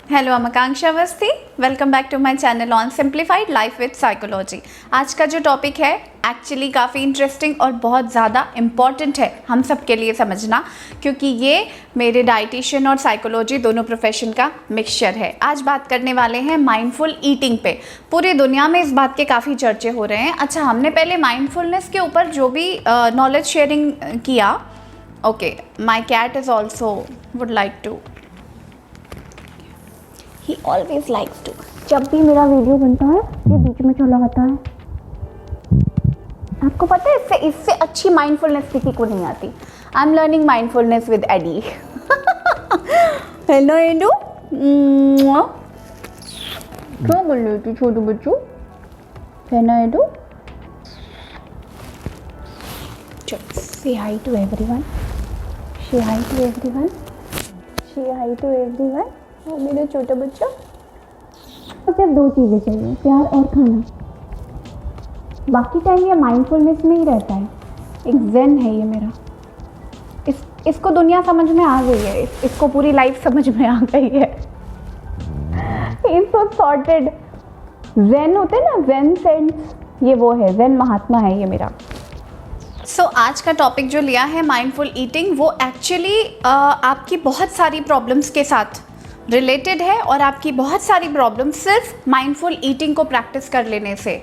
Hello, I'm Akanksha Awasthi. Welcome back to my channel on simplified life with psychology. आज का जो topic है actually काफ़ी इंटरेस्टिंग और बहुत ज़्यादा इम्पॉर्टेंट है हम सब के लिए समझना, क्योंकि ये मेरे डाइटिशियन और साइकोलॉजी दोनों प्रोफेशन का मिक्सचर है। आज बात करने वाले हैं माइंडफुल ईटिंग पे। पूरी दुनिया में इस बात के काफ़ी चर्चे हो रहे हैं। अच्छा, हमने पहले माइंडफुलनेस के ऊपर जो भी नॉलेज शेयरिंग किया। Okay, my cat is also would like to, He always likes to। जब भी मेरा वीडियो बनता है ये बीच में चला आता है। आपको पता है इससे अच्छी माइंडफुलनेस किसी को नहीं आती। I am learning mindfulness with Eddie. Hello एडू, क्या बोल रही थी छोटू बच्चू? है ना एडू? Say hi to everyone। Say hi to everyone। Say hi to everyone। और मेरे छोटे बच्चों तो सिर्फ दो चीज़ें चाहिए, प्यार और खाना। बाकी टाइम ये माइंडफुलनेस में ही रहता है। एक ज़ेन है ये मेरा। इसको दुनिया समझ में आ गई है, इसको पूरी लाइफ समझ में आ गई है। It's so sorted. ज़ेन होते हैं ना, ज़ेन सेंस, ये वो है, ज़ेन महात्मा है ये मेरा। आज का टॉपिक जो लिया है माइंडफुल ईटिंग, वो एक्चुअली आपकी बहुत सारी प्रॉब्लम्स के साथ रिलेटेड है और आपकी बहुत सारी प्रॉब्लम सिर्फ माइंडफुल ईटिंग को प्रैक्टिस कर लेने से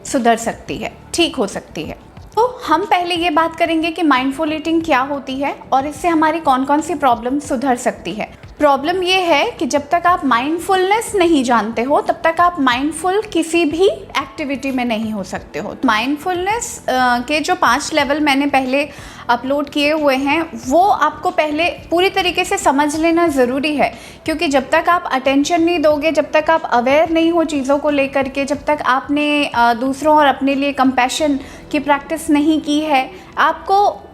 सुधर सकती है, ठीक हो सकती है। तो हम पहले ये बात करेंगे कि माइंडफुल ईटिंग क्या होती है और इससे हमारी कौन कौन सी प्रॉब्लम सुधर सकती है। प्रॉब्लम ये है कि जब तक आप माइंडफुलनेस नहीं जानते हो तब तक आप माइंडफुल किसी भी एक्टिविटी में नहीं हो सकते हो। माइंडफुलनेस के जो 5 लेवल मैंने पहले अपलोड किए हुए हैं वो आपको पहले पूरी तरीके से समझ लेना ज़रूरी है, क्योंकि जब तक आप अटेंशन नहीं दोगे, जब तक आप अवेयर नहीं हो चीज़ों को लेकर के, जब तक आपने दूसरों और अपने लिए कंपैशन की प्रैक्टिस नहीं की है, आपको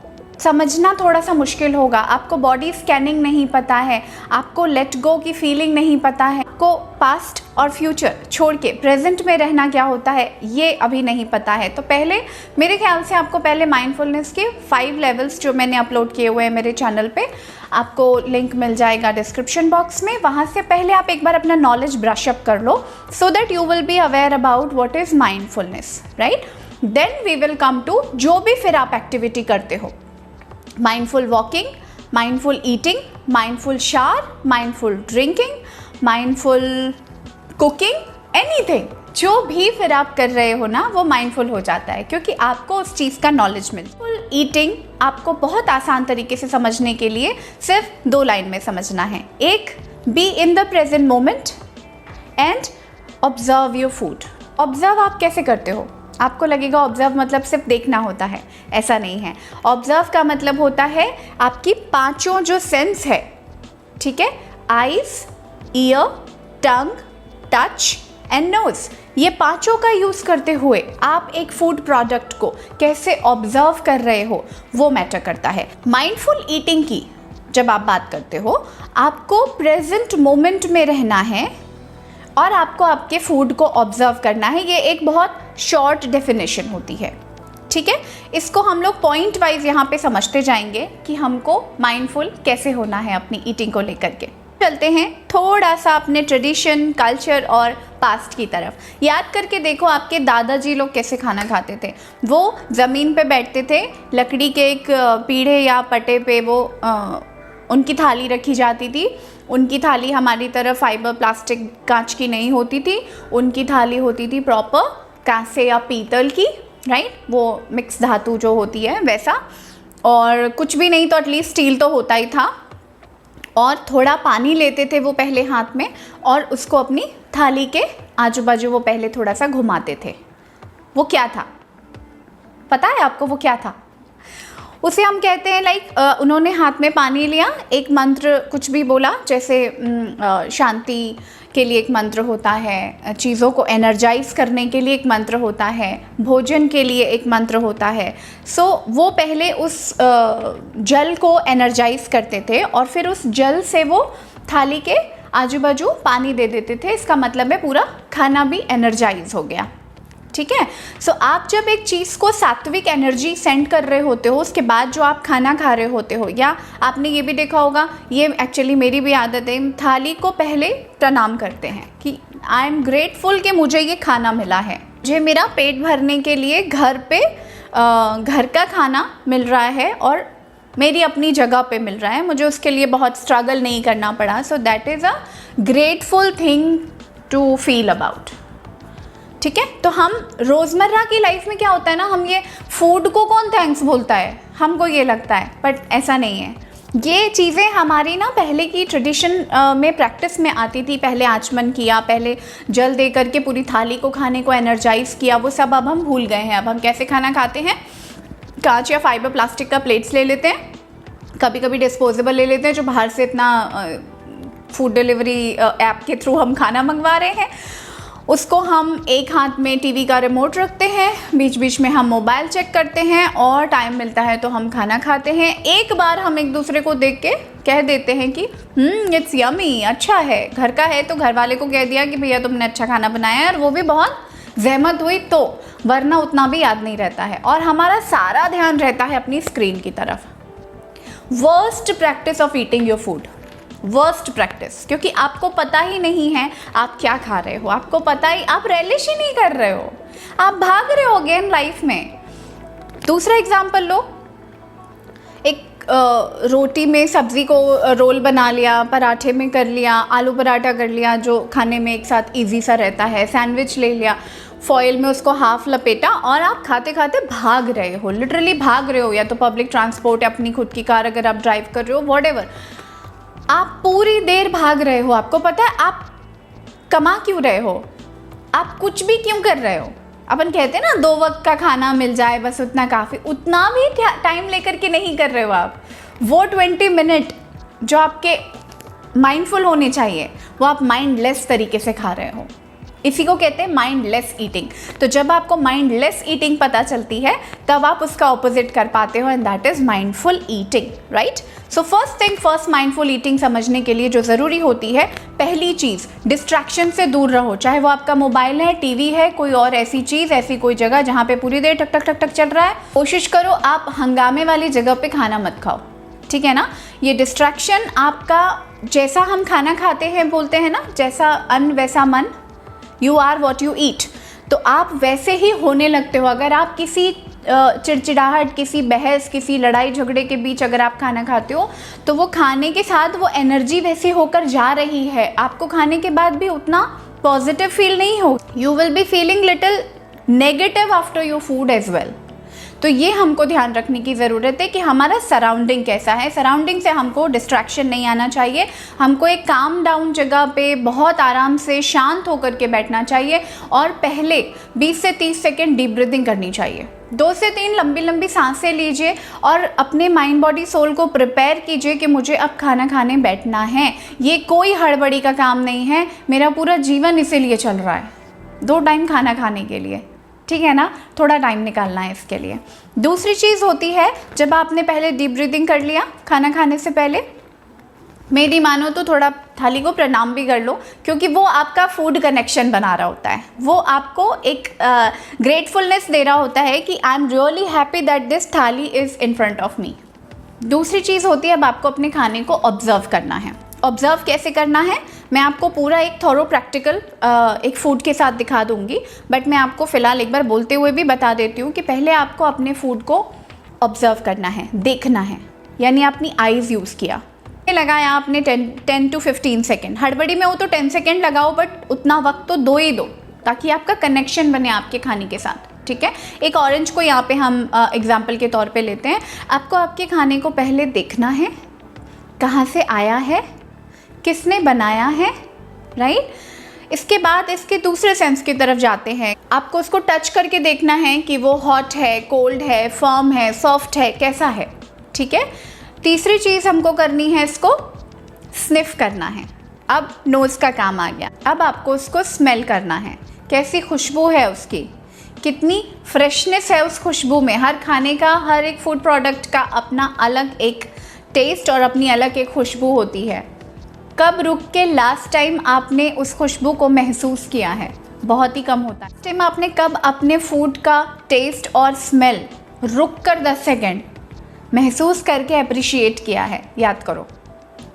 समझना थोड़ा सा मुश्किल होगा। आपको बॉडी स्कैनिंग नहीं पता है, आपको लेट गो की फीलिंग नहीं पता है, आपको पास्ट और फ्यूचर छोड़ के प्रेजेंट में रहना क्या होता है ये अभी नहीं पता है। तो पहले मेरे ख्याल से आपको पहले माइंडफुलनेस के 5 लेवल्स जो मैंने अपलोड किए हुए हैं मेरे चैनल पे, आपको लिंक मिल जाएगा डिस्क्रिप्शन बॉक्स में। वहाँ से पहले आप एक बार अपना नॉलेज ब्रश अप कर लो, so that you will be aware about what is mindfulness, right. Then we will come to जो भी फिर आप एक्टिविटी करते हो, mindful walking, mindful eating, mindful shower, mindful drinking, mindful cooking, anything, जो भी फिर आप कर रहे हो ना वो माइंडफुल हो जाता है, क्योंकि आपको उस चीज़ का नॉलेज मिलता है। माइंडफुल ईटिंग आपको बहुत आसान तरीके से समझने के लिए सिर्फ 2 लाइन में समझना है। एक, be in the present moment and observe your food. Observe आप कैसे करते हो? आपको लगेगा ऑब्जर्व मतलब सिर्फ देखना होता है, ऐसा नहीं है। ऑब्जर्व का मतलब होता है आपकी 5 जो सेंस है, ठीक है, eyes, ear, tongue, touch and nose, ये 5 का यूज़ करते हुए आप एक फूड प्रोडक्ट को कैसे ऑब्जर्व कर रहे हो वो मैटर करता है। माइंडफुल ईटिंग की जब आप बात करते हो, आपको प्रेजेंट मोमेंट में रहना है और आपको आपके फूड को ऑब्जर्व करना है। ये एक बहुत शॉर्ट डेफिनेशन होती है, ठीक है। इसको हम लोग पॉइंट वाइज यहाँ पे समझते जाएंगे कि हमको माइंडफुल कैसे होना है अपनी ईटिंग को लेकर के। चलते हैं थोड़ा सा अपने ट्रेडिशन, कल्चर और पास्ट की तरफ। याद करके देखो आपके दादाजी लोग कैसे खाना खाते थे। वो ज़मीन पे बैठते थे, लकड़ी के एक पीढ़े या पटे पे वो उनकी थाली रखी जाती थी। उनकी थाली हमारी तरह फाइबर, प्लास्टिक, कांच की नहीं होती थी। उनकी थाली होती थी प्रॉपर कांसे या पीतल की, राइट, वो मिक्स धातु जो होती है वैसा, और कुछ भी नहीं तो एटलीस्ट स्टील तो होता ही था। और थोड़ा पानी लेते थे वो पहले हाथ में और उसको अपनी थाली के आजू बाजू वो पहले थोड़ा सा घुमाते थे। वो क्या था पता है आपको? वो क्या था? उसे हम कहते हैं लाइक उन्होंने हाथ में पानी लिया, एक मंत्र कुछ भी बोला, जैसे शांति के लिए एक मंत्र होता है, चीज़ों को एनर्जाइज करने के लिए एक मंत्र होता है, भोजन के लिए एक मंत्र होता है। सो वो पहले उस जल को एनर्जाइज करते थे और फिर उस जल से वो थाली के आजू बाजू पानी दे देते थे। इसका मतलब है पूरा खाना भी एनर्जाइज हो गया, ठीक है। सो आप जब एक चीज़ को सात्विक एनर्जी सेंड कर रहे होते हो, उसके बाद जो आप खाना खा रहे होते हो, या आपने ये भी देखा होगा, ये एक्चुअली मेरी भी आदत है, थाली को पहले प्रणाम करते हैं कि आई एम ग्रेटफुल कि मुझे ये खाना मिला है, मुझे मेरा पेट भरने के लिए घर पे घर का खाना मिल रहा है और मेरी अपनी जगह पे मिल रहा है, मुझे उसके लिए बहुत स्ट्रगल नहीं करना पड़ा। So that is a grateful thing to feel about, ठीक है। तो हम रोज़मर्रा की लाइफ में क्या होता है ना, हम ये फूड को कौन थैंक्स बोलता है, हमको ये लगता है, बट ऐसा नहीं है। ये चीज़ें हमारी ना पहले की ट्रेडिशन में प्रैक्टिस में आती थी, पहले आचमन किया, पहले जल दे करके पूरी थाली को खाने को एनर्जाइज किया, वो सब अब हम भूल गए हैं। अब हम कैसे खाना खाते हैं, कांच या फाइबर प्लास्टिक का प्लेट्स ले लेते हैं, कभी कभी डिस्पोजेबल ले लेते हैं, जो बाहर से इतना फूड डिलीवरी ऐप के थ्रू हम खाना मंगवा रहे हैं, उसको हम एक हाथ में टीवी का रिमोट रखते हैं, बीच बीच में हम मोबाइल चेक करते हैं और टाइम मिलता है तो हम खाना खाते हैं। एक बार हम एक दूसरे को देख के कह देते हैं कि इट्स यमी, अच्छा है, घर का है, तो घर वाले को कह दिया कि भैया तुमने अच्छा खाना बनाया है, और वो भी बहुत जहमत हुई तो, वरना उतना भी याद नहीं रहता है और हमारा सारा ध्यान रहता है अपनी स्क्रीन की तरफ। Worst practice of eating your food, worst practice, क्योंकि आपको पता ही नहीं है आप क्या खा रहे हो, आपको पता ही, आप रेलिश ही नहीं कर रहे हो, आप भाग रहे हो अगेन लाइफ में। दूसरा एग्जाम्पल लो, एक रोटी में सब्ज़ी को रोल बना लिया, पराठे में कर लिया, आलू पराठा कर लिया जो खाने में एक साथ इजी सा रहता है, सैंडविच ले लिया, फॉइल में उसको हाफ लपेटा और आप खाते खाते भाग रहे हो, लिटरली भाग रहे हो, या तो पब्लिक ट्रांसपोर्ट या अपनी खुद की कार अगर आप ड्राइव कर रहे हो, व्हाटएवर, आप पूरी देर भाग रहे हो। आपको पता है आप कमा क्यों रहे हो, आप कुछ भी क्यों कर रहे हो। अपन कहते हैं ना 2 वक्त का खाना मिल जाए बस उतना काफ़ी, उतना भी टाइम लेकर के नहीं कर रहे हो आप। वो 20 मिनट जो आपके माइंडफुल होने चाहिए वो आप माइंडलेस तरीके से खा रहे हो, इसी को कहते हैं माइंडलेस ईटिंग। तो जब आपको माइंडलेस ईटिंग पता चलती है तब आप उसका ऑपोजिट कर पाते हो, and that is mindful eating, right. So first thing first, mindful eating समझने के लिए जो ज़रूरी होती है, पहली चीज़, डिस्ट्रैक्शन से दूर रहो, चाहे वो आपका मोबाइल है, टीवी है, कोई और ऐसी चीज़, ऐसी कोई जगह जहाँ पे पूरी देर टक टक टक टक चल रहा है, कोशिश करो आप हंगामे वाली जगह पे खाना मत खाओ, ठीक है ना। ये डिस्ट्रैक्शन आपका, जैसा हम खाना खाते हैं, बोलते हैं ना, जैसा अन्न वैसा मन, you are what you eat, तो आप वैसे ही होने लगते हो। अगर आप किसी चिड़चिड़ाहट, किसी बहस, किसी लड़ाई झगड़े के बीच अगर आप खाना खाते हो तो वो खाने के साथ वो एनर्जी वैसी होकर जा रही है, आपको खाने के बाद भी उतना पॉजिटिव फील नहीं हो, you will be feeling little negative after your food as well. तो ये हमको ध्यान रखने की ज़रूरत है कि हमारा सराउंडिंग कैसा है, सराउंडिंग से हमको डिस्ट्रैक्शन नहीं आना चाहिए, हमको एक काम डाउन जगह पे बहुत आराम से शांत होकर के बैठना चाहिए और पहले 20 से 30 सेकेंड डीप ब्रीदिंग करनी चाहिए, 2 से 3 लंबी लंबी सांसें लीजिए और अपने माइंड बॉडी सोल को प्रिपेयर कीजिए कि मुझे अब खाना खाने बैठना है। ये कोई हड़बड़ी का काम नहीं है, मेरा पूरा जीवन इसीलिए चल रहा है, 2 टाइम खाना खाने के लिए, ठीक है ना, थोड़ा टाइम निकालना है इसके लिए। दूसरी चीज़ होती है, जब आपने पहले डीप ब्रीदिंग कर लिया खाना खाने से पहले, मेरी मानो तो थोड़ा थाली को प्रणाम भी कर लो, क्योंकि वो आपका फूड कनेक्शन बना रहा होता है, वो आपको एक ग्रेटफुलनेस दे रहा होता है कि I am really happy that this thali is in front of me. दूसरी चीज़ होती है, अब आपको अपने खाने को ऑब्जर्व करना है। ऑब्जर्व कैसे करना है, मैं आपको पूरा एक थॉरो प्रैक्टिकल एक फूड के साथ दिखा दूंगी, बट मैं आपको फ़िलहाल एक बार बोलते हुए भी बता देती हूँ कि पहले आपको अपने फूड को ऑब्जर्व करना है, देखना है, यानी अपनी आइज़ यूज़ किया, लगाया आपने 10 to 15 सेकेंड, हड़बड़ी में हो तो 10 सेकेंड लगाओ, बट उतना वक्त तो दो ही दो ताकि आपका कनेक्शन बने आपके खाने के साथ, ठीक है। एक ऑरेंज को यहाँ पे हम एग्जाम्पल के तौर पे लेते हैं। आपको आपके खाने को पहले देखना है, कहाँ से आया है, किसने बनाया है, राइट। इसके बाद इसके दूसरे सेंस की तरफ जाते हैं, आपको उसको टच करके देखना है कि वो हॉट है, कोल्ड है, फर्म है, सॉफ्ट है, कैसा है, ठीक है। तीसरी चीज़ हमको करनी है, इसको स्निफ करना है। अब नोज़ का काम आ गया, अब आपको उसको स्मेल करना है, कैसी खुशबू है उसकी, कितनी फ्रेशनेस है उस खुशबू में। हर खाने का, हर एक फूड प्रोडक्ट का अपना अलग एक टेस्ट और अपनी अलग एक खुशबू होती है। कब रुक के लास्ट टाइम आपने उस खुशबू को महसूस किया है, बहुत ही कम होता है। इस टाइम आपने कब अपने फूड का टेस्ट और स्मेल रुक कर 10 सेकेंड महसूस करके अप्रिशिएट किया है? याद करो,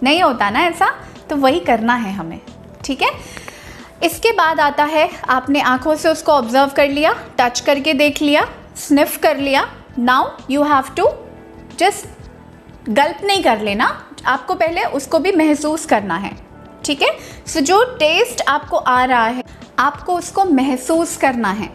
नहीं होता ना ऐसा, तो वही करना है हमें, ठीक है। इसके बाद आता है, आपने आंखों से उसको ऑब्जर्व कर लिया, टच करके देख लिया, स्निफ कर लिया। Now you have to just gulp नहीं कर लेना, आपको पहले उसको भी महसूस करना है, ठीक है। सो जो टेस्ट आपको आ रहा है आपको उसको महसूस करना है,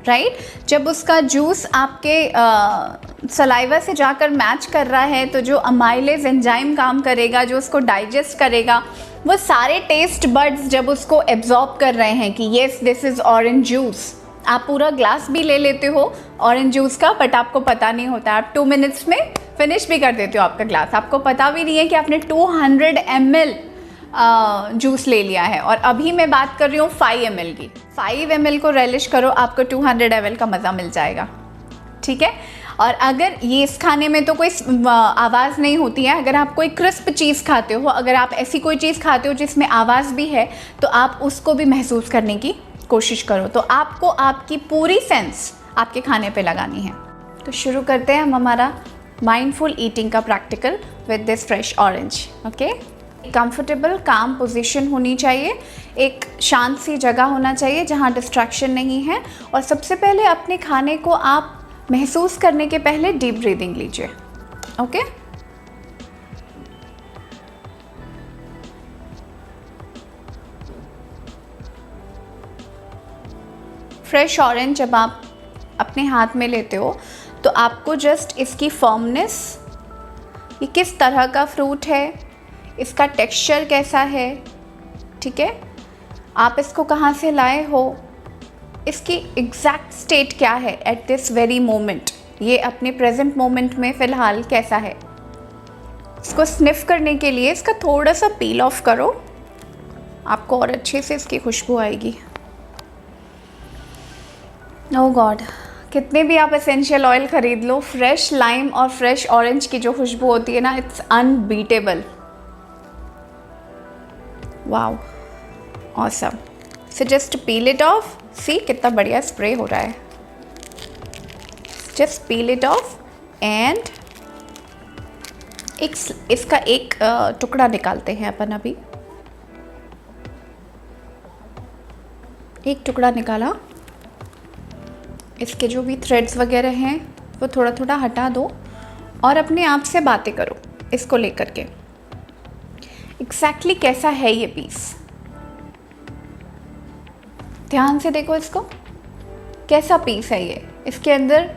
राइट। जब उसका जूस आपके सलाइवा से जाकर मैच कर रहा है तो जो अमाइलेज एंजाइम काम करेगा, जो उसको डाइजेस्ट करेगा, वो सारे टेस्ट बड्स जब उसको एब्जॉर्ब कर रहे हैं कि yes this is orange juice. आप पूरा ग्लास भी ले लेते हो ऑरेंज जूस का, बट आपको पता नहीं होता, आप 2 मिनट्स में फिनिश भी कर देते हो आपका ग्लास, आपको पता भी नहीं है कि आपने 200 ml जूस ले लिया है। और अभी मैं बात कर रही हूँ 5 ml की। 5 ml को रेलिश करो, आपको 200 ml का मज़ा मिल जाएगा, ठीक है। और अगर ये इस खाने में तो कोई आवाज़ नहीं होती है, अगर आप कोई क्रिस्प चीज़ खाते हो, अगर आप ऐसी कोई चीज़ खाते हो जिसमें आवाज़ भी है, तो आप उसको भी महसूस करने की कोशिश करो। तो आपको आपकी पूरी सेंस आपके खाने पे लगानी है। तो शुरू करते हैं हम हमारा माइंडफुल ईटिंग का practical with this fresh orange. Okay, comfortable काम पोजीशन होनी चाहिए, एक शांत सी जगह होना चाहिए जहाँ डिस्ट्रैक्शन नहीं है। और सबसे पहले अपने खाने को आप महसूस करने के पहले डीप ब्रीदिंग लीजिए। ओके, फ्रेश ऑरेंज जब आप अपने हाथ में लेते हो तो आपको जस्ट इसकी फर्मनेस, ये किस तरह का फ्रूट है, इसका टेक्सचर कैसा है, ठीक है, आप इसको कहाँ से लाए हो, इसकी एग्जैक्ट स्टेट क्या है एट दिस वेरी मोमेंट, ये अपने प्रेजेंट मोमेंट में फ़िलहाल कैसा है, इसको स्निफ करने के लिए इसका थोड़ा सा पील ऑफ करो, आपको और अच्छे से इसकी खुशबू आएगी। ओह गॉड, कितने भी आप एसेंशियल ऑयल ख़रीद लो, फ्रेश लाइम और फ्रेश ऑरेंज की जो खुशबू होती है ना, it's unbeatable. Wow, awesome. So just peel it off, see कितना बढ़िया स्प्रे हो रहा है। Just peel it off and इसका एक टुकड़ा निकालते हैं अपन। अभी एक टुकड़ा निकाला, इसके जो भी थ्रेड्स वगैरह हैं वो थोड़ा थोड़ा हटा दो और अपने आप से बातें करो इसको लेकर के, एग्जैक्टली कैसा है ये पीस। ध्यान से देखो इसको, कैसा पीस है ये। इसके अंदर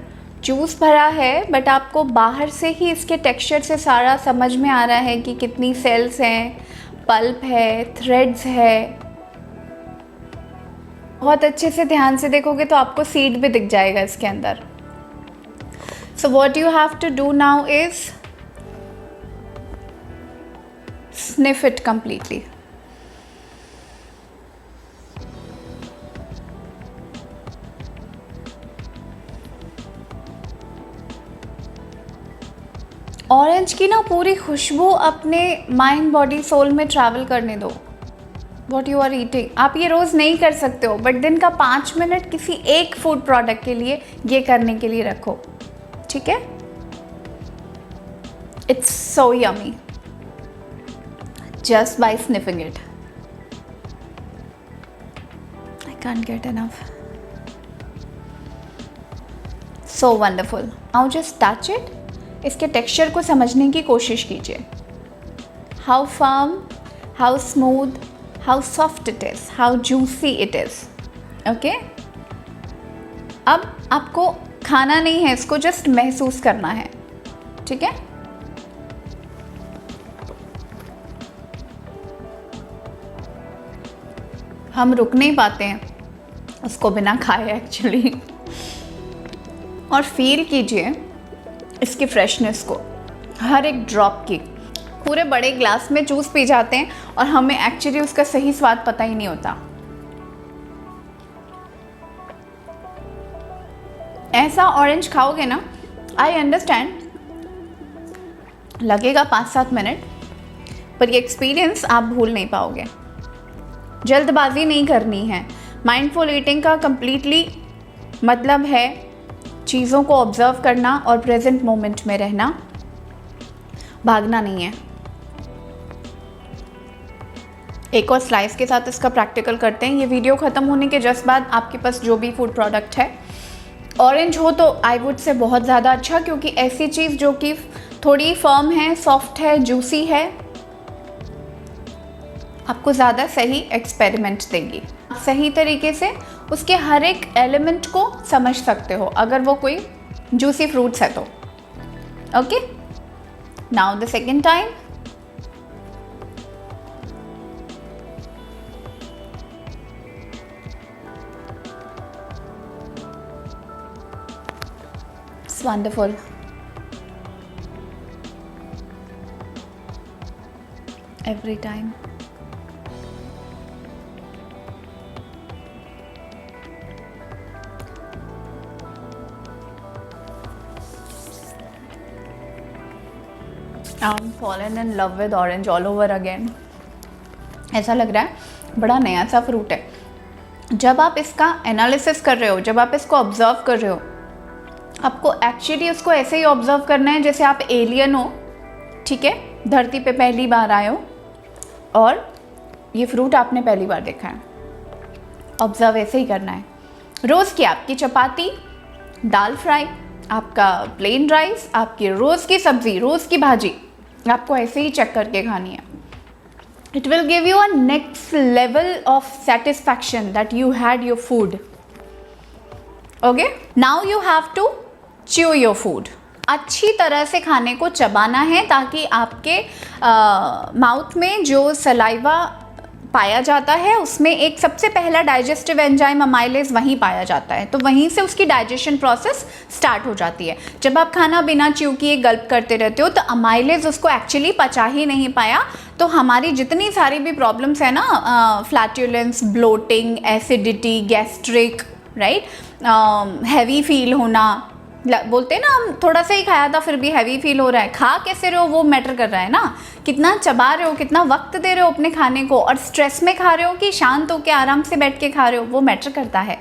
जूस भरा है, बट आपको बाहर से ही इसके टेक्सचर से सारा समझ में आ रहा है कि कितनी सेल्स हैं, पल्प है, थ्रेड्स है। बहुत अच्छे से ध्यान से देखोगे तो आपको सीड भी दिख जाएगा इसके अंदर। So what you have to do now is sniff it completely. Orange की ना पूरी खुशबू अपने माइंड बॉडी सोल में ट्रैवल करने दो। वॉट यू आर ईटिंग, आप ये रोज़ नहीं कर सकते हो, बट दिन का 5 मिनट किसी एक फूड प्रोडक्ट के लिए ये करने के लिए रखो, ठीक है। It's so yummy just by sniffing it. I can't get enough. So wonderful. Now just touch it. इसके टेक्सचर को समझने की कोशिश कीजिए। How firm, how smooth, how soft it is, how juicy it is. Okay? अब आपको खाना नहीं है, इसको जस्ट महसूस करना है, ठीक है। हम रुक नहीं पाते हैं उसको बिना खाए एक्चुअली। और फील कीजिए इसकी फ्रेशनेस को, हर एक ड्रॉप की। पूरे बड़े ग्लास में जूस पी जाते हैं और हमें एक्चुअली उसका सही स्वाद पता ही नहीं होता। ऐसा ऑरेंज खाओगे ना, आई अंडरस्टैंड लगेगा 5-7 मिनट, पर ये एक्सपीरियंस आप भूल नहीं पाओगे। जल्दबाजी नहीं करनी है, माइंडफुल ईटिंग का कंप्लीटली मतलब है चीज़ों को ऑब्जर्व करना और प्रेजेंट मोमेंट में रहना, भागना नहीं है। एक और स्लाइस के साथ इसका प्रैक्टिकल करते हैं। ये वीडियो ख़त्म होने के जस्ट बाद आपके पास जो भी फूड प्रोडक्ट है, ऑरेंज हो तो आई वुड से बहुत ज़्यादा अच्छा, क्योंकि ऐसी चीज़ जो कि थोड़ी फर्म है, सॉफ्ट है, जूसी है, आपको ज़्यादा सही एक्सपेरिमेंट देगी। सही तरीके से उसके हर एक एलिमेंट को समझ सकते हो अगर वो कोई जूसी फ्रूट्स है तो। Okay, now the second time. It's wonderful. Every time. I'm fallen in love with orange all over again। ऐसा लग रहा है बड़ा नया सा फ्रूट है। जब आप इसका एनालिसिस कर रहे हो, जब आप इसको ऑब्जर्व कर रहे हो, आपको एक्चुअली उसको ऐसे ही ऑब्जर्व करना है जैसे आप एलियन हो, ठीक है, धरती पे पहली बार आए हो और ये फ्रूट आपने पहली बार देखा है। ऑब्जर्व ऐसे ही करना है। रोज़ की आपकी चपाती, दाल फ्राई, आपका प्लेन राइस, आपकी रोज़ की सब्ज़ी, रोज़ की भाजी, आपको ऐसे ही चेक करके खानी है। It will give you a next level of satisfaction that you had your food. Okay, now you have to chew your food. अच्छी तरह से खाने को चबाना है ताकि आपके माउथ में जो सलाइवा पाया जाता है उसमें एक सबसे पहला डाइजेस्टिव एंजाइम अमाइलेज वहीं पाया जाता है, तो वहीं से उसकी डाइजेशन प्रोसेस स्टार्ट हो जाती है। जब आप खाना बिना च्यू किए गल्प करते रहते हो तो अमाइलेज उसको एक्चुअली पचा ही नहीं पाया, तो हमारी जितनी सारी भी प्रॉब्लम्स है ना, flatulence, bloating, acidity, gastric, right, heavy feel होना, बोलते हैं ना हम थोड़ा सा ही खाया था फिर भी हैवी फील हो रहा है, खा कैसे रहे हो वो मैटर कर रहा है ना, कितना चबा रहे हो, कितना वक्त दे रहे हो अपने खाने को, और स्ट्रेस में खा रहे हो कि शांत होकर आराम से बैठ के खा रहे हो, वो मैटर करता है।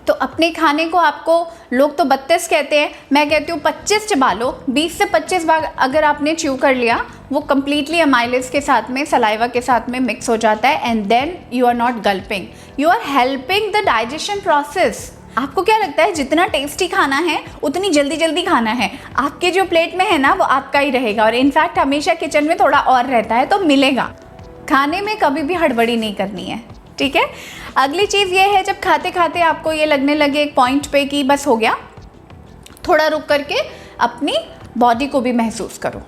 तो अपने खाने को आपको लोग तो 32 कहते हैं, मैं कहती हूँ 25 चबा लो। 20 से 25 बार अगर आपने च्यू कर लिया, वो कम्प्लीटली अमाइलेज के साथ में, सलाइवा के साथ में मिक्स हो जाता है, and then you are not gulping, you are helping the digestion process. आपको क्या लगता है जितना टेस्टी खाना है उतनी जल्दी जल्दी खाना है, आपके जो प्लेट में है ना वो आपका ही रहेगा, और इनफैक्ट हमेशा किचन में थोड़ा और रहता है तो मिलेगा। खाने में कभी भी हड़बड़ी नहीं करनी है, ठीक है। अगली चीज़ ये है, जब खाते खाते आपको ये लगने लगे एक पॉइंट पे कि बस हो गया, थोड़ा रुक करके अपनी बॉडी को भी महसूस करो।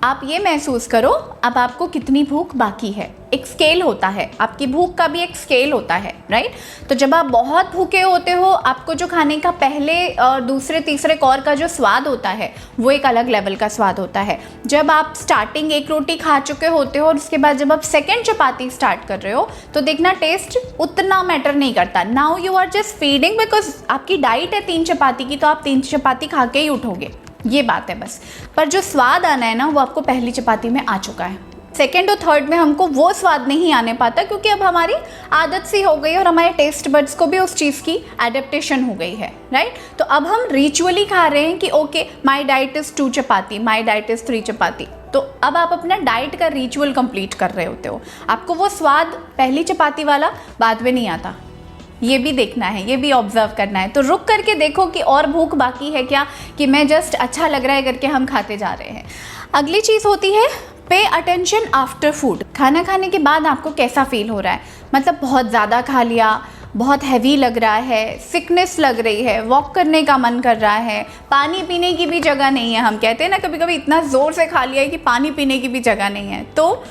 आप ये महसूस करो अब आपको कितनी भूख बाकी है। एक स्केल होता है, आपकी भूख का भी एक स्केल होता है, राइट। तो जब आप बहुत भूखे होते हो, आपको जो खाने का पहले और दूसरे तीसरे कौर का जो स्वाद होता है वो एक अलग लेवल का स्वाद होता है। जब आप स्टार्टिंग एक रोटी खा चुके होते हो और उसके बाद जब आप सेकेंड चपाती स्टार्ट कर रहे हो तो देखना टेस्ट उतना मैटर नहीं करता। Now you are just feeding, because आपकी डाइट है 3 चपाती की, तो आप 3 चपाती खा के ही उठोगे, ये बात है बस। पर जो स्वाद आना है ना वो आपको पहली चपाती में आ चुका है। सेकेंड और थर्ड में हमको वो स्वाद नहीं आने पाता, क्योंकि अब हमारी आदत सी हो गई और हमारे टेस्ट बड्स को भी उस चीज़ की एडेप्टेशन हो गई है, राइट। तो अब हम रिचुअली खा रहे हैं कि okay my diet is 2 chapati, my diet is 3 चपाती। तो अब आप अपना डाइट का रिचुअल कंप्लीट कर रहे होते हो। आपको वो स्वाद पहली चपाती वाला बाद में नहीं आता, ये भी देखना है, ये भी ऑब्जर्व करना है। तो रुक करके देखो कि और भूख बाकी है क्या, कि मैं जस्ट अच्छा लग रहा है करके हम खाते जा रहे हैं। अगली चीज़ होती है पे अटेंशन आफ्टर फूड। खाना खाने के बाद आपको कैसा फील हो रहा है, मतलब बहुत ज़्यादा खा लिया, बहुत हैवी लग रहा है, सिकनेस लग रही है, वॉक करने का मन कर रहा है, पानी पीने की भी जगह नहीं है। हम कहते हैं ना कभी कभी इतना ज़ोर से खा लिया है कि पानी पीने की भी जगह नहीं है। तो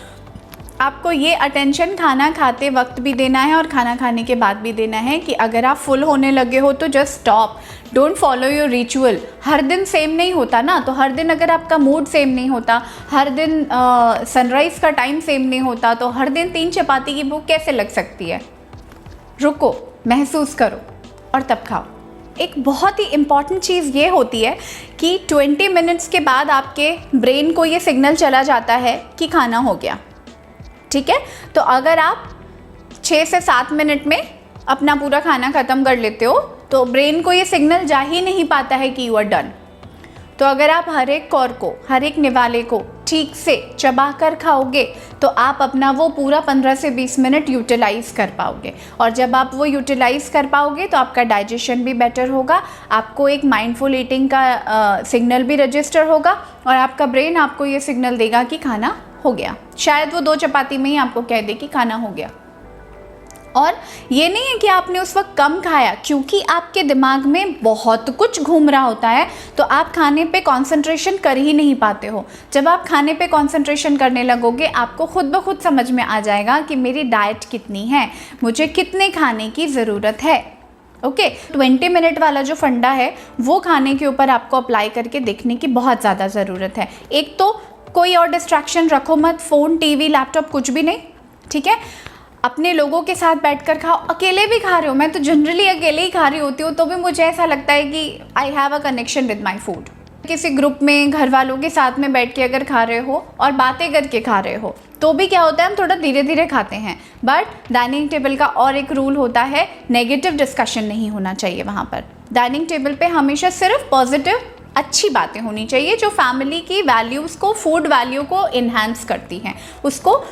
आपको ये अटेंशन खाना खाते वक्त भी देना है और खाना खाने के बाद भी देना है कि अगर आप फुल होने लगे हो तो just stop, don't follow your ritual. हर दिन सेम नहीं होता ना, तो हर दिन अगर आपका मूड सेम नहीं होता, हर दिन सनराइज़ का टाइम सेम नहीं होता, तो हर दिन 3 चपाती की भूख कैसे लग सकती है। रुको, महसूस करो और तब खाओ। एक बहुत ही इम्पॉर्टेंट चीज़ ये होती है कि 20 मिनट्स के बाद आपके ब्रेन को ये सिग्नल चला जाता है कि खाना हो गया, ठीक है। तो अगर आप 6 से 7 मिनट में अपना पूरा खाना ख़त्म कर लेते हो तो ब्रेन को ये सिग्नल जा ही नहीं पाता है कि यू आर डन। तो अगर आप हर एक कौर को, हर एक निवाले को ठीक से चबा कर खाओगे तो आप अपना वो पूरा 15 से 20 मिनट यूटिलाइज़ कर पाओगे। और जब आप वो यूटिलाइज़ कर पाओगे तो आपका डाइजेशन भी बेटर होगा, आपको एक माइंडफुल ईटिंग का सिग्नल भी रजिस्टर होगा और आपका ब्रेन आपको ये सिग्नल देगा कि खाना हो गया। शायद वो 2 चपाती में ही आपको कह दे कि खाना हो गया। और ये नहीं है कि आपने उस वक्त कम खाया, क्योंकि आपके दिमाग में बहुत कुछ घूम रहा होता है तो आप खाने पे कंसंट्रेशन कर ही नहीं पाते हो। जब आप खाने पे कंसंट्रेशन करने लगोगे आपको खुद ब खुद समझ में आ जाएगा कि मेरी डाइट कितनी है, मुझे कितने खाने की ज़रूरत है। ओके 20 मिनट वाला जो फंडा है वो खाने के ऊपर आपको अप्लाई करके देखने की बहुत ज़्यादा ज़रूरत है। एक तो कोई और डिस्ट्रैक्शन रखो मत, फ़ोन, टीवी, लैपटॉप कुछ भी नहीं, ठीक है। अपने लोगों के साथ बैठकर खाओ। अकेले भी खा रहे हो, मैं तो जनरली अकेले ही खा रही होती हूँ तो भी मुझे ऐसा लगता है कि I have a connection with my food. किसी ग्रुप में घर वालों के साथ में बैठ के अगर खा रहे हो और बातें करके खा रहे हो तो भी क्या होता है, हम थोड़ा धीरे धीरे खाते हैं। बट डाइनिंग टेबल का और एक रूल होता है, नेगेटिव डिस्कशन नहीं होना चाहिए वहाँ पर। डाइनिंग टेबल पे हमेशा सिर्फ पॉजिटिव अच्छी बातें होनी चाहिए जो फैमिली की वैल्यूज़ को, फूड वैल्यू को इन्हांस करती हैं, उसको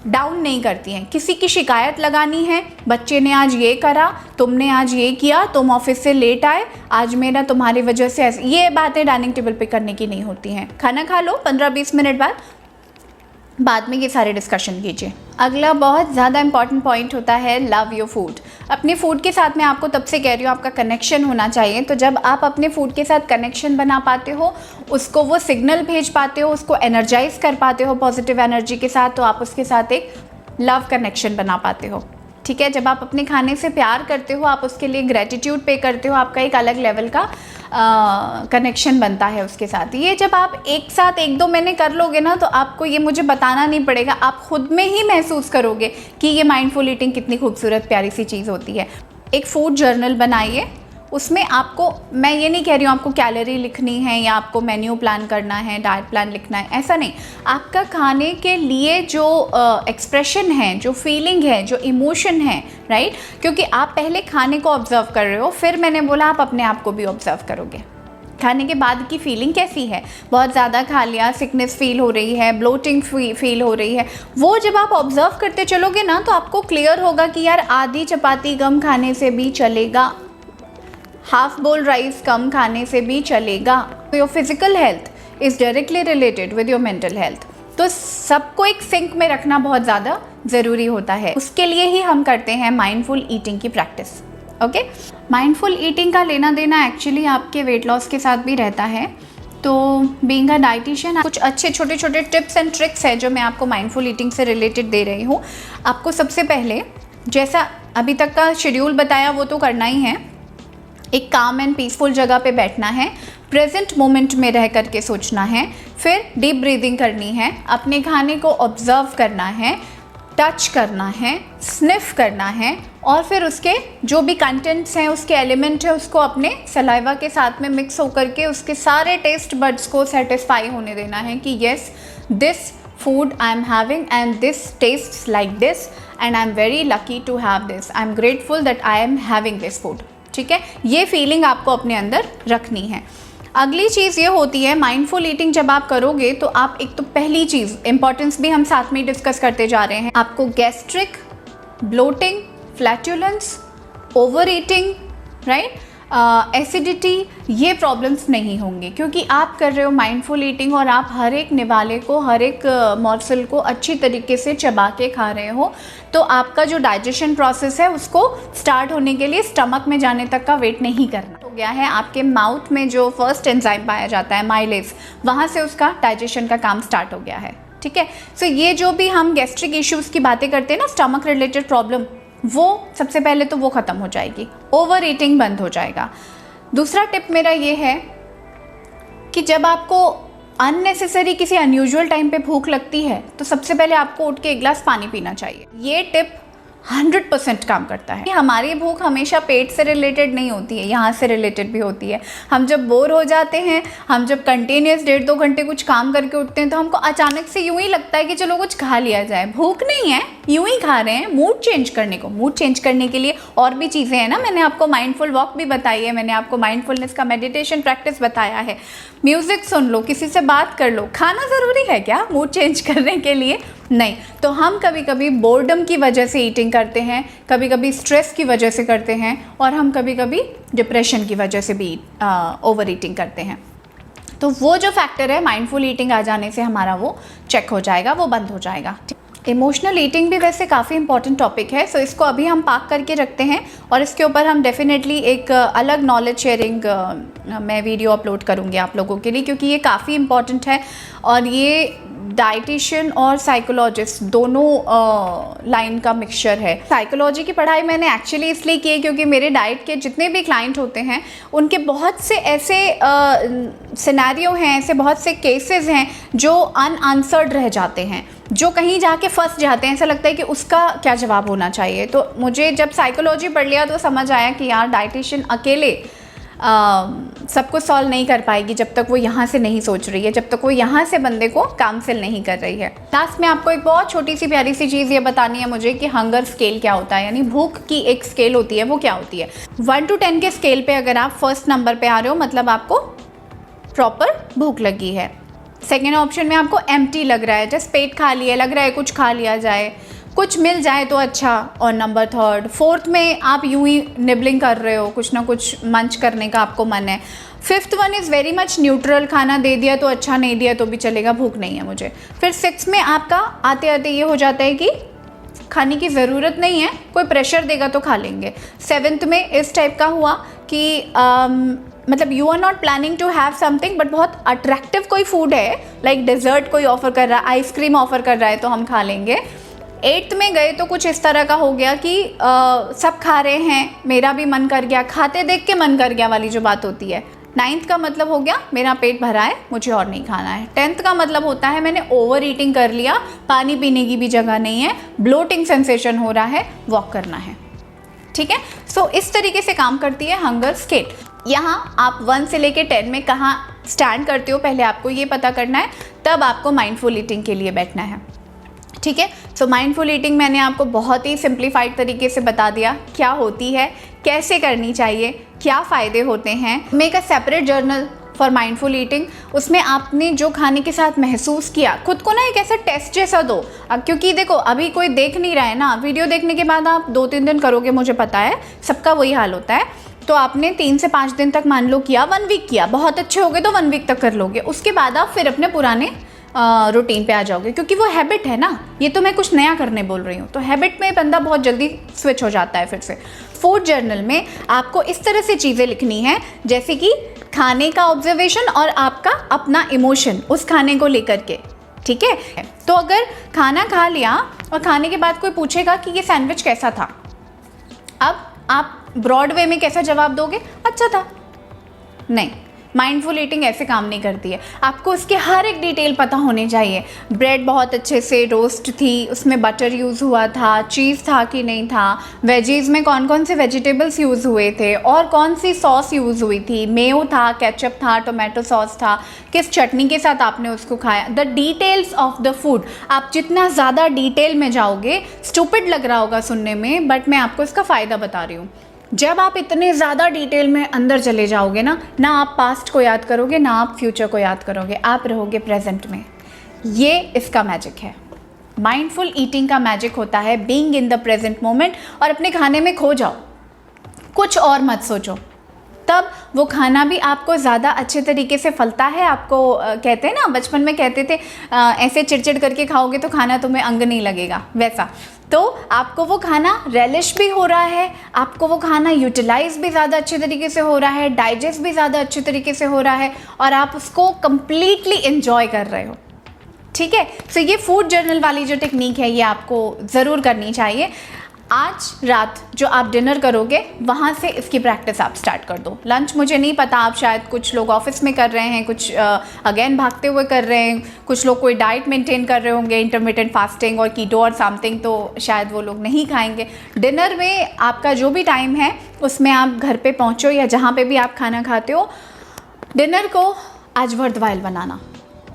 डाउन नहीं करती हैं। किसी की शिकायत लगानी है, बच्चे ने आज ये करा, तुमने आज ये किया, तुम ऑफिस से लेट आए, आज मेरा तुम्हारी वजह से ऐसे, ये बातें डाइनिंग टेबल पे करने की नहीं होती हैं। खाना खा लो 15-20 मिनट बाद में ये सारे डिस्कशन कीजिए। अगला बहुत ज़्यादा इंपॉर्टेंट पॉइंट होता है लव योर फूड। अपने फूड के साथ मैं आपको तब से कह रही हूँ आपका कनेक्शन होना चाहिए। तो जब आप अपने फूड के साथ कनेक्शन बना पाते हो, उसको वो सिग्नल भेज पाते हो, उसको एनर्जाइज कर पाते हो पॉजिटिव एनर्जी के साथ, तो आप उसके साथ एक लव कनेक्शन बना पाते हो, ठीक है। जब आप अपने खाने से प्यार करते हो, आप उसके लिए ग्रेटिट्यूड पे करते हो, आपका एक अलग लेवल का कनेक्शन बनता है उसके साथ। ये जब आप एक साथ 1-2 महीने कर लोगे ना तो आपको ये मुझे बताना नहीं पड़ेगा, आप खुद में ही महसूस करोगे कि ये माइंडफुल ईटिंग कितनी खूबसूरत प्यारी सी चीज़ होती है। एक फूड जर्नल बनाइए, उसमें आपको, मैं ये नहीं कह रही हूँ आपको कैलोरी लिखनी है या आपको मेन्यू प्लान करना है, डाइट प्लान लिखना है, ऐसा नहीं। आपका खाने के लिए जो एक्सप्रेशन है, जो फीलिंग है, जो इमोशन है, राइट, क्योंकि आप पहले खाने को ऑब्जर्व कर रहे हो, फिर मैंने बोला आप अपने आप को भी ऑब्जर्व करोगे। खाने के बाद की फीलिंग कैसी है, बहुत ज़्यादा खा लिया, सिकनेस फील हो रही है, ब्लोटिंग फील हो रही है, वो जब आप ऑब्जर्व करते चलोगे ना तो आपको क्लियर होगा कि यार आधी चपाती कम खाने से भी चलेगा, हाफ बोल राइस कम खाने से भी चलेगा। Your physical health is directly related with your mental health. तो सबको एक सिंक में रखना बहुत ज़्यादा ज़रूरी होता है। उसके लिए ही हम करते हैं माइंडफुल ईटिंग की प्रैक्टिस। ओके, माइंडफुल ईटिंग का लेना देना एक्चुअली आपके वेट लॉस के साथ भी रहता है। तो बीइंग अ डाइटिशियन कुछ अच्छे छोटे छोटे टिप्स एंड ट्रिक्स हैं जो मैं आपको माइंडफुल ईटिंग से रिलेटेड दे रही हूँ। आपको सबसे पहले, जैसा अभी तक का शेड्यूल बताया वो तो करना ही है, एक काम एंड पीसफुल जगह पे बैठना है, प्रेजेंट मोमेंट में रह कर के सोचना है, फिर डीप ब्रीदिंग करनी है, अपने खाने को ऑब्जर्व करना है, टच करना है, स्निफ करना है, और फिर उसके जो भी कंटेंट्स हैं, उसके एलिमेंट है, उसको अपने सलाइवा के साथ में मिक्स होकर के उसके सारे टेस्ट बड्स को सेटिस्फाई होने देना है कि yes, this food I am having and this tastes like this and I am very lucky to have this, I am grateful that I am having this food। ठीक है, ये feeling आपको अपने अंदर रखनी है। अगली चीज़ ये होती है, माइंडफुल ईटिंग जब आप करोगे तो आप, एक तो पहली चीज़, इंपॉर्टेंस भी हम साथ में डिस्कस करते जा रहे हैं, आपको gastric, bloating, flatulence, over eating, right, acidity, ये प्रॉब्लम्स नहीं होंगे क्योंकि आप कर रहे हो माइंडफुल ईटिंग और आप हर एक निवाले को, हर एक मॉर्सल को अच्छी तरीके से चबा के खा रहे हो। तो आपका जो डाइजेशन प्रोसेस है उसको स्टार्ट होने के लिए स्टमक में जाने तक का वेट नहीं करना हो गया है। आपके माउथ में जो फर्स्ट एंजाइम पाया जाता है माइलेज, वहाँ से उसका डाइजेशन का काम स्टार्ट हो गया है। ठीक है, सो ये जो भी हम गैस्ट्रिक इश्यूज़ की बातें करते हैं ना, स्टमक रिलेटेड प्रॉब्लम, वो सबसे पहले तो वो ख़त्म हो जाएगी, ओवर ईटिंग बंद हो जाएगा। दूसरा टिप मेरा ये है कि जब आपको अननेसेसरी किसी अनयूजुअल टाइम पे भूख लगती है तो सबसे पहले आपको उठ के 1 गिलास पानी पीना चाहिए। ये टिप 100% काम करता है। हमारी भूख हमेशा पेट से रिलेटेड नहीं होती है, यहाँ से रिलेटेड भी होती है। हम जब बोर हो जाते हैं, हम जब कंटिन्यूस 1.5-2 घंटे कुछ काम करके उठते हैं, तो हमको अचानक से यूं ही लगता है कि चलो कुछ खा लिया जाए। भूख नहीं है, यूं ही खा रहे हैं मूड चेंज करने को। मूड चेंज करने के लिए और भी चीज़ें हैं ना, मैंने आपको माइंडफुल वॉक भी बताई है, मैंने आपको माइंडफुलनेस का मेडिटेशन प्रैक्टिस बताया है। म्यूज़िक सुन लो, किसी से बात कर लो। खाना ज़रूरी है क्या मूड चेंज करने के लिए? नहीं। तो हम कभी कभी बोर्डम की वजह से ईटिंग करते हैं, कभी कभी स्ट्रेस की वजह से करते हैं, और हम कभी कभी डिप्रेशन की वजह से भी ओवर ईटिंग करते हैं। तो वो जो फैक्टर है, माइंडफुल ईटिंग आ जाने से हमारा वो चेक हो जाएगा, वो बंद हो जाएगा। इमोशनल ईटिंग भी वैसे काफ़ी इंपॉर्टेंट टॉपिक है, सो इसको अभी हम पार्क करके रखते हैं, और इसके ऊपर हम डेफिनेटली एक अलग नॉलेज शेयरिंग मैं वीडियो अपलोड करूँगी आप लोगों के लिए, क्योंकि ये काफ़ी इंपॉर्टेंट है। और ये डाइटिशियन और साइकोलॉजिस्ट दोनों लाइन का मिक्सचर है। साइकोलॉजी की पढ़ाई मैंने एक्चुअली इसलिए की है क्योंकि मेरे डाइट के जितने भी क्लाइंट होते हैं, उनके बहुत से ऐसे सिनेरियो हैं, ऐसे बहुत से केसेस हैं जो अनआंसर्ड रह जाते हैं, जो कहीं जाके फंस जाते हैं। ऐसा लगता है कि उसका क्या जवाब होना चाहिए। तो मुझे जब साइकोलॉजी पढ़ लिया तो समझ आया कि यार डाइटिशियन अकेले सब कुछ सॉल्व नहीं कर पाएगी जब तक वो यहाँ से नहीं सोच रही है, जब तक वो यहाँ से बंदे को काउंसिल नहीं कर रही है। लास्ट में आपको एक बहुत छोटी सी प्यारी सी चीज़ ये बतानी है मुझे कि हंगर स्केल क्या होता है, यानी भूख की एक स्केल होती है, वो क्या होती है। 1 to 10 के स्केल पे अगर आप फर्स्ट नंबर पे आ रहे हो, मतलब आपको प्रॉपर भूख लगी है। सेकेंड ऑप्शन में आपको एम्प्टी लग रहा है, जस्ट पेट खाली है, लग रहा है कुछ खा लिया जाए, कुछ मिल जाए तो अच्छा, और नंबर थर्ड। फोर्थ में आप यूं ही निबलिंग कर रहे हो, कुछ ना कुछ मंच करने का आपको मन है। Fifth one is very much neutral, खाना दे दिया तो अच्छा, नहीं दिया तो भी चलेगा, भूख नहीं है मुझे। फिर सिक्स में आपका आते आते ये हो जाता है कि खाने की ज़रूरत नहीं है, कोई प्रेशर देगा तो खा लेंगे। सेवेंथ में इस टाइप का हुआ कि मतलब you are not planning to have something, but बहुत अट्रैक्टिव कोई फूड है, लाइक डेजर्ट कोई ऑफर कर रहा है, आइसक्रीम ऑफर कर रहा है, तो हम खा लेंगे। एट्थ में गए तो कुछ इस तरह का हो गया कि सब खा रहे हैं, मेरा भी मन कर गया, खाते देख के मन कर गया वाली जो बात होती है। नाइन्थ का मतलब हो गया मेरा पेट भरा है, मुझे और नहीं खाना है। 10th का मतलब होता है मैंने ओवर ईटिंग कर लिया, पानी पीने की भी जगह नहीं है, ब्लोटिंग सेंसेशन हो रहा है, वॉक करना है। ठीक है, सो इस तरीके से काम करती है हंगर स्केल। यहाँ आप 1 से लेके 10 में कहाँ स्टैंड करते हो, पहले आपको ये पता करना है, तब आपको माइंडफुल ईटिंग के लिए बैठना है। ठीक है, सो माइंडफुल ईटिंग मैंने आपको बहुत ही सिंप्लीफाइड तरीके से बता दिया क्या होती है, कैसे करनी चाहिए, क्या फ़ायदे होते हैं। Make a separate journal for mindful eating. उसमें आपने जो खाने के साथ महसूस किया, खुद को ना एक ऐसा टेस्ट जैसा दो। क्योंकि देखो अभी कोई देख नहीं रहा है ना, वीडियो देखने के बाद आप 2-3 दिन करोगे, मुझे पता है सबका वही हाल होता है। तो आपने 3 से 5 दिन तक मान लो किया, 1 वीक किया, बहुत अच्छे हो गए तो 1 वीक तक कर लोगे। उसके बाद आप फिर अपने पुराने रूटीन पे आ जाओगे, क्योंकि वो हैबिट है ना, ये तो मैं कुछ नया करने बोल रही हूँ। तो हैबिट में बंदा बहुत जल्दी स्विच हो जाता है फिर से। फूड जर्नल में आपको इस तरह से चीज़ें लिखनी है, जैसे कि खाने का ऑब्जर्वेशन और आपका अपना इमोशन उस खाने को लेकर के। ठीक है, तो अगर खाना खा लिया और खाने के बाद कोई पूछेगा कि ये सैंडविच कैसा था, अब आप ब्रॉड वे में कैसा जवाब दोगे, अच्छा था? नहीं, माइंडफुल ईटिंग ऐसे काम नहीं करती है। आपको उसके हर एक डिटेल पता होने चाहिए। ब्रेड बहुत अच्छे से रोस्ट थी, उसमें बटर यूज़ हुआ था, चीज़ था कि नहीं था, वेजीज़ में कौन कौन से वेजिटेबल्स यूज़ हुए थे, और कौन सी सॉस यूज़ हुई थी, मेयो था, केचप था, टोमेटो सॉस था, किस चटनी के साथ आपने उसको खाया। The details of the food. आप जितना ज़्यादा डिटेल में जाओगे, स्टूपिड लग रहा होगा सुनने में, बट मैं आपको इसका फ़ायदा बता रही हूँ। जब आप इतने ज़्यादा डिटेल में अंदर चले जाओगे ना आप पास्ट को याद करोगे, ना आप फ्यूचर को याद करोगे, आप रहोगे प्रेजेंट में। ये इसका मैजिक है। माइंडफुल ईटिंग का मैजिक होता है being in the present moment, और अपने खाने में खो जाओ, कुछ और मत सोचो, तब वो खाना भी आपको ज़्यादा अच्छे तरीके से फलता है। आपको कहते हैं ना, बचपन में कहते थे ऐसे चिड़चिड़ करके खाओगे तो खाना तुम्हें अंग नहीं लगेगा, वैसा। तो आपको वो खाना रेलिश भी हो रहा है, आपको वो खाना यूटिलाइज भी ज़्यादा अच्छे तरीके से हो रहा है, डाइजेस्ट भी ज़्यादा अच्छे तरीके से हो रहा है, और आप उसको कम्प्लीटली एन्जॉय कर रहे हो। ठीक है, सो ये फूड जर्नल वाली जो टेक्निक है ये आपको ज़रूर करनी चाहिए। आज रात जो आप डिनर करोगे वहाँ से इसकी प्रैक्टिस आप स्टार्ट कर दो। लंच मुझे नहीं पता, आप शायद कुछ लोग ऑफिस में कर रहे हैं, कुछ अगेन भागते हुए कर रहे हैं, कुछ लोग कोई डाइट मेंटेन कर रहे होंगे, इंटरमिटेंट फास्टिंग और कीटो और समथिंग, तो शायद वो लोग नहीं खाएंगे। डिनर में आपका जो भी टाइम है उसमें आप घर पे पहुँचो या जहाँ पे भी आप खाना खाते हो, डिनर को आज वर्थवाइल बनाना,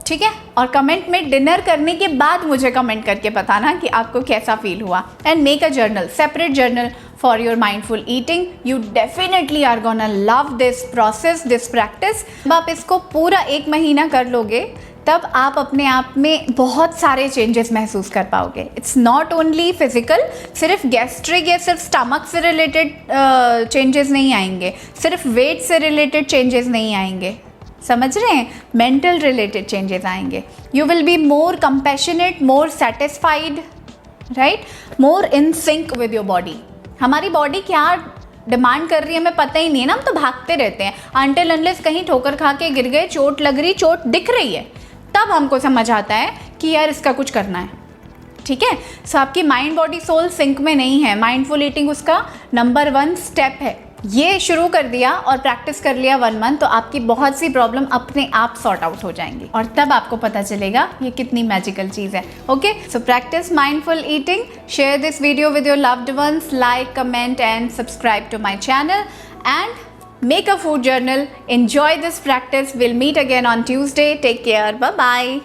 ठीक है। और कमेंट में डिनर करने के बाद मुझे कमेंट करके बताना कि आपको कैसा फील हुआ। And make a journal, separate journal for your mindful eating. You definitely are gonna love this process, this practice. जब आप इसको पूरा 1 महीना कर लोगे तब आप अपने आप में बहुत सारे चेंजेस महसूस कर पाओगे। इट्स नॉट ओनली फिजिकल, सिर्फ गैस्ट्रिक या सिर्फ स्टमक से रिलेटेड चेंजेस नहीं आएंगे, सिर्फ वेट से रिलेटेड चेंजेस नहीं आएंगे, समझ रहे हैं, मेंटल रिलेटेड चेंजेस आएंगे। You will be more compassionate, more satisfied, right, more in sync with your body. हमारी बॉडी क्या डिमांड कर रही है हमें पता ही नहीं है ना, हम तो भागते रहते हैं अनटिल अनलेस कहीं ठोकर खा के गिर गए, चोट लग रही, चोट दिख रही है, तब हमको समझ आता है कि यार इसका कुछ करना है, ठीक है। सो आपकी माइंड बॉडी सोल सिंक में नहीं है, माइंडफुल ईटिंग उसका नंबर 1 स्टेप है। ये शुरू कर दिया और प्रैक्टिस कर लिया 1 मंथ तो आपकी बहुत सी प्रॉब्लम अपने आप सॉर्ट आउट हो जाएंगी और तब आपको पता चलेगा ये कितनी मैजिकल चीज़ है। Okay, so practice mindful eating, share this video with your loved ones, like, comment and subscribe to my channel and make a food journal. Enjoy this practice. We'll meet again on Tuesday. Take care. Bye bye.